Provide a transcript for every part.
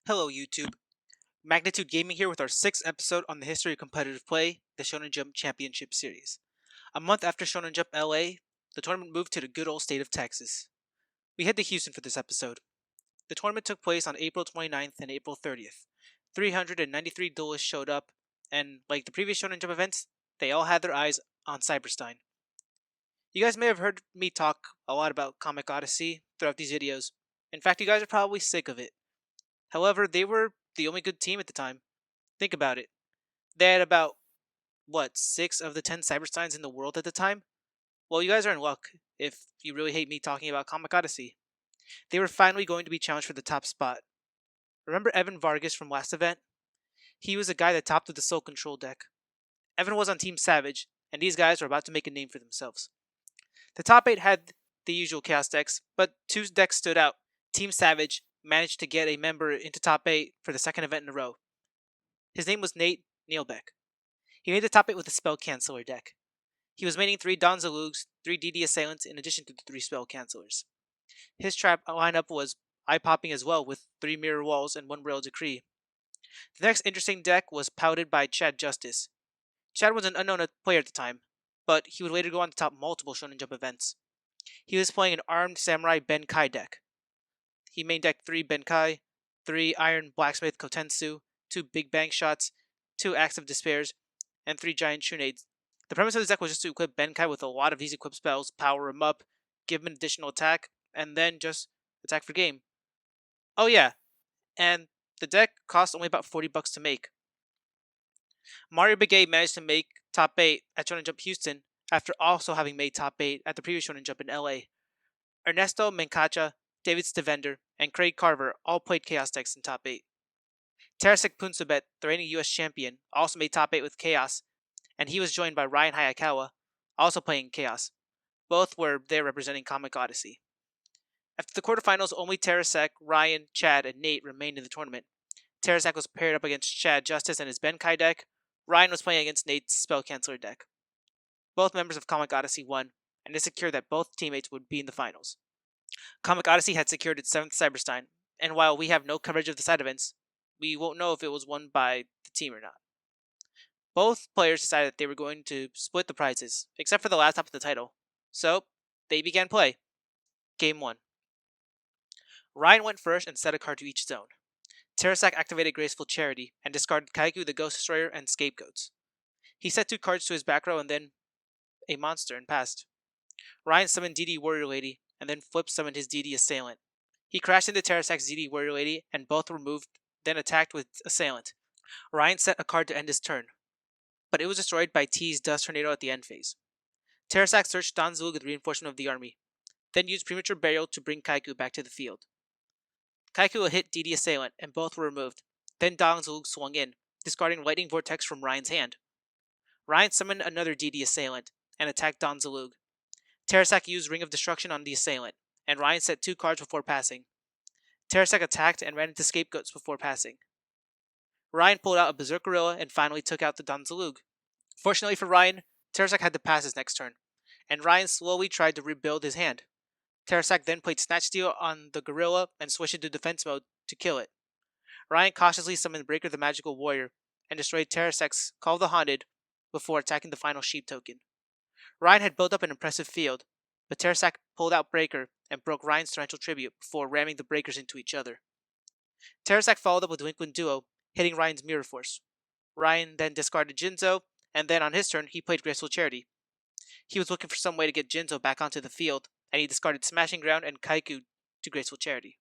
Hello YouTube, Magnitude Gaming here with our 6th episode on the history of competitive play, the Shonen Jump Championship Series. A month after Shonen Jump LA, the tournament moved to the good old state of Texas. We head to Houston for this episode. The tournament took place on April 29th and April 30th. 393 duelists showed up, and like the previous Shonen Jump events, they all had their eyes on Cyber-Stein. You guys may have heard me talk a lot about Comic Odyssey throughout these videos. In fact, you guys are probably sick of it. However, they were the only good team at the time. Think about it. They had about, 6 of the 10 Cyber-Steins in the world at the time? Well, you guys are in luck if you really hate me talking about Comic Odyssey. They were finally going to be challenged for the top spot. Remember Evan Vargas from last event? He was the guy that topped with the Soul Control deck. Evan was on Team Savage, and these guys were about to make a name for themselves. The top 8 had the usual Chaos decks, but 2 decks stood out. Team Savage managed to get a member into top 8 for the second event in a row. His name was Nate Nielebeck. He made the top 8 with a Spell Canceller deck. He was maining 3 Donzalugs, 3 DD Assailants in addition to the 3 Spell Cancellers. His trap lineup was eye-popping as well with 3 Mirror Walls and 1 Braille Decree. The next interesting deck was pouted by Chad Justice. Chad was an unknown player at the time, but he would later go on to top multiple Shonen Jump events. He was playing an armed Samurai Benkai deck. He main decked 3 Benkai, 3 Iron Blacksmith Kotensu, 2 Big Bang Shots, 2 Acts of Despairs, and 3 Giant Shunades. The premise of this deck was just to equip Benkai with a lot of these equip spells, power him up, give him an additional attack, and then just attack for game. Oh yeah, and the deck cost only about $40 to make. Mario Begay managed to make top 8 at Shonen Jump Houston after also having made top 8 at the previous Shonen Jump in LA. Ernesto Mencacha, David Stivender, and Craig Carver all played Chaos decks in top 8. Terasek Punsabet, the reigning US champion, also made top 8 with Chaos, and he was joined by Ryan Hayakawa, also playing Chaos. Both were there representing Comic Odyssey. After the quarterfinals, only Terasek, Ryan, Chad, and Nate remained in the tournament. Terasek was paired up against Chad Justice and his Benkai deck. Ryan was playing against Nate's Spell Canceller deck. Both members of Comic Odyssey won, and it secured that both teammates would be in the finals. Comic Odyssey had secured its 7th Cyber-Stein, and while we have no coverage of the side events, we won't know if it was won by the team or not. Both players decided that they were going to split the prizes, except for the last top of the title. So, they began play. Game 1. Ryan went first and set a card to each zone. Terasek activated Graceful Charity and discarded Kaiku the Ghost Destroyer and Scapegoats. He set 2 cards to his back row and then a monster and passed. Ryan summoned DD Warrior Lady and then flip summoned his DD Assailant. He crashed into Terasek's DD Warrior Lady and both were moved, then attacked with Assailant. Ryan set a card to end his turn, but it was destroyed by T's Dust Tornado at the end phase. Terasek searched Donzulug with reinforcement of the army, then used Premature Burial to bring Kaiku back to the field. Kaiku hit DD Assailant and both were removed, then Donzulug swung in, discarding Lightning Vortex from Ryan's hand. Ryan summoned another DD Assailant and attacked Donzulug. Terasek used Ring of Destruction on the Assailant, and Ryan set 2 cards before passing. Terasek attacked and ran into Scapegoats before passing. Ryan pulled out a Berserk Gorilla and finally took out the Donzulug. Fortunately for Ryan, Terasek had to pass his next turn, and Ryan slowly tried to rebuild his hand. Terasek then played Snatch Steal on the Gorilla and switched into defense mode to kill it. Ryan cautiously summoned Breaker the Magical Warrior and destroyed Terasek's Call of the Haunted before attacking the final Sheep token. Ryan had built up an impressive field, but Terasek pulled out Breaker and broke Ryan's Torrential Tribute before ramming the breakers into each other. Terasek followed up with Delinquent Duo, hitting Ryan's Mirror Force. Ryan then discarded Jinzo, and then on his turn he played Graceful Charity. He was looking for some way to get Jinzo back onto the field, and he discarded Smashing Ground and Kaiku to Graceful Charity.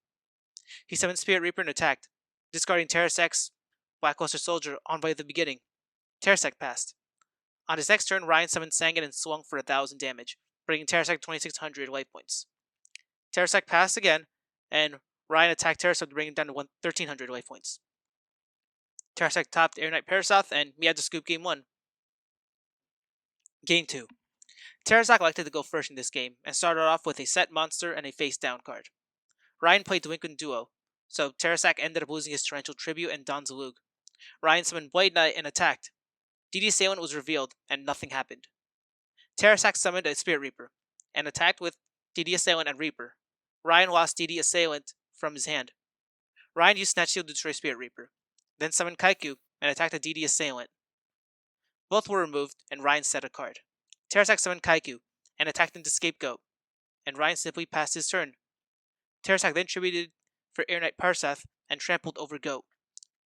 He summoned Spirit Reaper and attacked, discarding Terasek's Blackluster Soldier on by the beginning. Terasek passed. On his next turn, Ryan summoned Sangan and swung for 1,000 damage, bringing Terasek 2,600 life points. Terasek passed again, and Ryan attacked Terasek to bring him down to 1,300 life points. Terasek topped Air Knight Parasoth, and we had to scoop Game 1. Game 2. Terasek elected to go first in this game, and started off with a set monster and a face-down card. Ryan played Delinquent Duo, so Terasek ended up losing his Torrential Tribute and Donzulug. Ryan summoned Blade Knight and attacked. DD Assailant was revealed, and nothing happened. Terasek summoned a Spirit Reaper, and attacked with DD Assailant and Reaper. Ryan lost DD Assailant from his hand. Ryan used Snatch Steel to destroy Spirit Reaper, then summoned Kaiku and attacked a DD assailant. Both were removed, and Ryan set a card. Terrasak summoned Kaiku and attacked into Scapegoat, and Ryan simply passed his turn. Terrasak then tributed for Air Knight Parsath and trampled over Goat.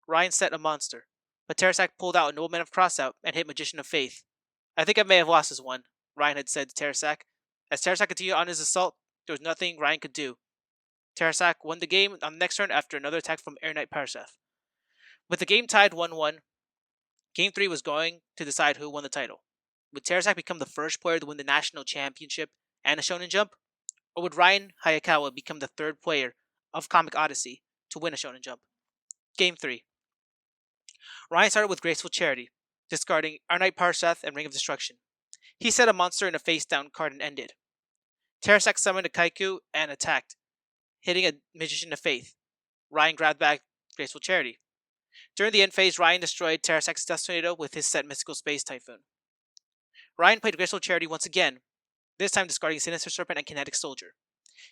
Ryan set a monster, but Terrasak pulled out a Nobleman of Crossout and hit Magician of Faith. I think I may have lost this one, Ryan had said to Terrasak. As Terrasak continued on his assault, there was nothing Ryan could do. Terrasak won the game on the next turn after another attack from Air Knight Parsath. With the game tied 1-1, Game 3 was going to decide who won the title. Would Terrasak become the first player to win the National Championship and a Shonen Jump? Or would Ryan Hayakawa become the third player of Comic Odyssey to win a Shonen Jump? Game 3. Ryan started with Graceful Charity, discarding Air Knight Parsath and Ring of Destruction. He set a monster in a face-down card and ended. Terrasak summoned a Kaiku and attacked, hitting a Magician of Faith. Ryan grabbed back Graceful Charity. During the end phase, Ryan destroyed Terrasak's Death Tornado with his set Mystical Space Typhoon. Ryan played Graceful Charity once again, this time discarding Sinister Serpent and Kinetic Soldier.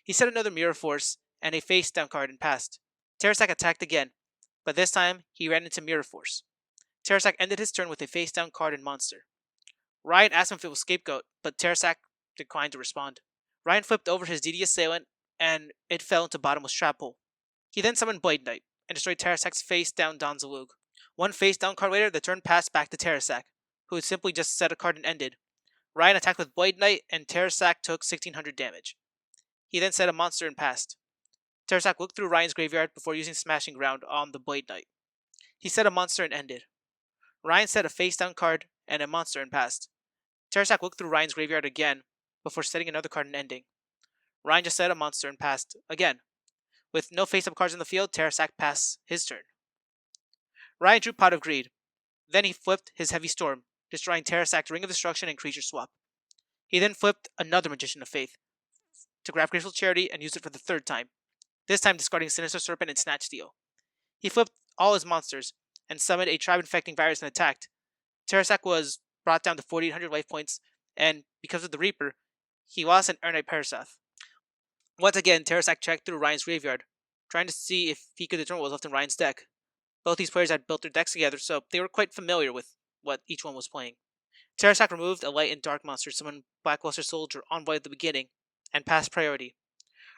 He set another Mirror Force and a face-down card and passed. Terrasak attacked again, but this time he ran into Mirror Force. Terrasak ended his turn with a face-down card and monster. Ryan asked him if it was Scapegoat, but Terrasak declined to respond. Ryan flipped over his DD Assailant, and it fell into Bottomless Trap Hole. He then summoned Blade Knight and destroyed Terrasak's face-down Donzalug. One face-down card later, the turn passed back to Terrasak, who had simply just set a card and ended. Ryan attacked with Blade Knight, and Terrasak took 1600 damage. He then set a monster and passed. Terrasak looked through Ryan's graveyard before using Smashing Ground on the Blade Knight. He set a monster and ended. Ryan set a face-down card and a monster and passed. Terrasak looked through Ryan's graveyard again before setting another card and ending. Ryan just set a monster and passed again. With no face-up cards in the field, Terrasak passed his turn. Ryan drew Pot of Greed. Then he flipped his Heavy Storm, destroying Terrasak's Ring of Destruction and Creature Swap. He then flipped another Magician of Faith to grab Graceful Charity and use it for the third time, this time discarding Sinister Serpent and Snatch Steel. He flipped all his monsters and summoned a Tribe-Infecting Virus and attacked. Terrasak was brought down to 4,800 life points, and because of the Reaper, he lost an Air Knight Parsath. Once again, Terrasak checked through Ryan's graveyard, trying to see if he could determine what was left in Ryan's deck. Both these players had built their decks together, so they were quite familiar with what each one was playing. Terrasak removed a light and dark monster, summoned Blackluster Soldier Envoy at the beginning, and passed priority.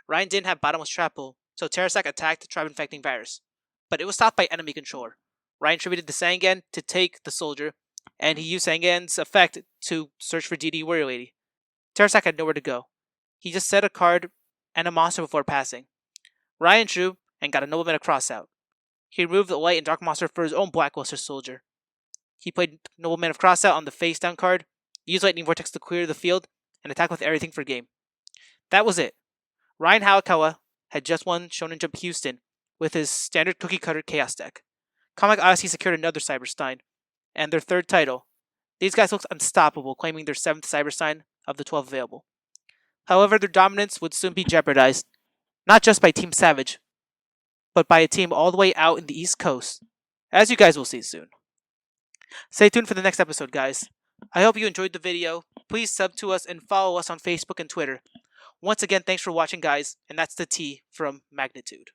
Ryan didn't have Bottomless Trap Hole, so Terrasak attacked the Tribe-Infecting Virus, but it was stopped by enemy controller. Ryan tributed the Sangan to take the Soldier, and he used Sangan's effect to search for DD Warrior Lady. Terrasak had nowhere to go. He just set a card and a monster before passing. Ryan drew and got a Nobleman of Crossout. He removed the light and dark monster for his own Blackluster Soldier. He played Nobleman of Crossout on the face-down card, used Lightning Vortex to clear the field, and attacked with everything for game. That was it. Ryan Hayakawa had just won Shonen Jump Houston with his standard cookie-cutter Chaos deck. Comic Odyssey secured another Cyber-Stein, and their third title. These guys looked unstoppable, claiming their 7th Cyber-Stein of the 12 available. However, their dominance would soon be jeopardized, not just by Team Savage, but by a team all the way out in the East Coast, as you guys will see soon. Stay tuned for the next episode, guys. I hope you enjoyed the video. Please sub to us and follow us on Facebook and Twitter. Once again, thanks for watching, guys, and that's the T from Magnitude.